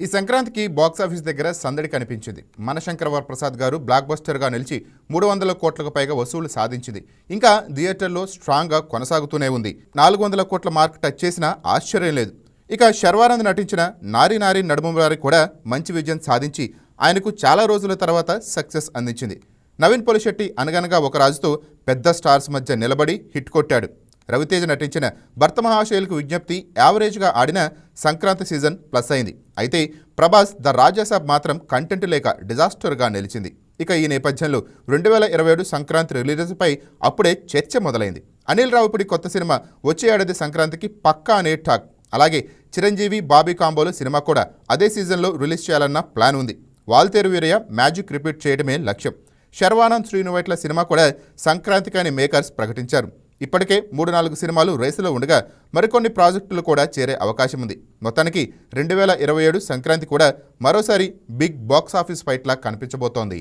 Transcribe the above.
ఈ సంక్రాంతికి బాక్సాఫీస్ దగ్గర సందడి కనిపించింది. మనశంకర వరప్రసాద్ గారు బ్లాక్ బస్టర్గా నిలిచి 300 కోట్లకు పైగా వసూలు సాధించింది. ఇంకా థియేటర్లో స్ట్రాంగ్గా కొనసాగుతూనే ఉంది. 400 కోట్ల మార్క్ టచ్ చేసినా ఆశ్చర్యం లేదు. ఇక శర్వానంద్ నటించిన నారీ నారీ నడుమురారి కూడా మంచి విజయం సాధించి ఆయనకు చాలా రోజుల తర్వాత సక్సెస్ అందించింది. నవీన్ పొలిశెట్టి అనగనగా ఒక రాజుతో పెద్ద స్టార్స్ మధ్య నిలబడి హిట్ కొట్టాడు. రవితేజ నటించిన భర్త మహాశయులకు విజ్ఞప్తి యావరేజ్గా ఆడిన సంక్రాంతి సీజన్ ప్లస్ అయింది. అయితే ప్రభాస్ ద రాజాసాబ్ మాత్రం కంటెంట్ లేక డిజాస్టర్గా నిలిచింది. ఇక ఈ నేపథ్యంలో 2027 సంక్రాంతి రిలీజ్పై అప్పుడే చర్చ మొదలైంది. అనిల్ రావిపూడి కొత్త సినిమా వచ్చే ఏడాది సంక్రాంతికి పక్కా అనే టాక్. అలాగే చిరంజీవి బాబీ కాంబోలో సినిమా కూడా అదే సీజన్లో రిలీజ్ చేయాలన్న ప్లాన్ ఉంది. వాల్తేరు వీరయ్య మ్యాజిక్ రిపీట్ చేయడమే లక్ష్యం. శర్వానంద్ శ్రీనువైట్ల సినిమా కూడా సంక్రాంతికి అని మేకర్స్ ప్రకటించారు. ఇప్పటికే 3-4 సినిమాలు రేసులో ఉండగా మరికొన్ని ప్రాజెక్టులు కూడా చేరే అవకాశం ఉంది. మొత్తానికి 2027 సంక్రాంతి కూడా మరోసారి బిగ్ బాక్సాఫీస్ ఫైట్లా కనిపించబోతోంది.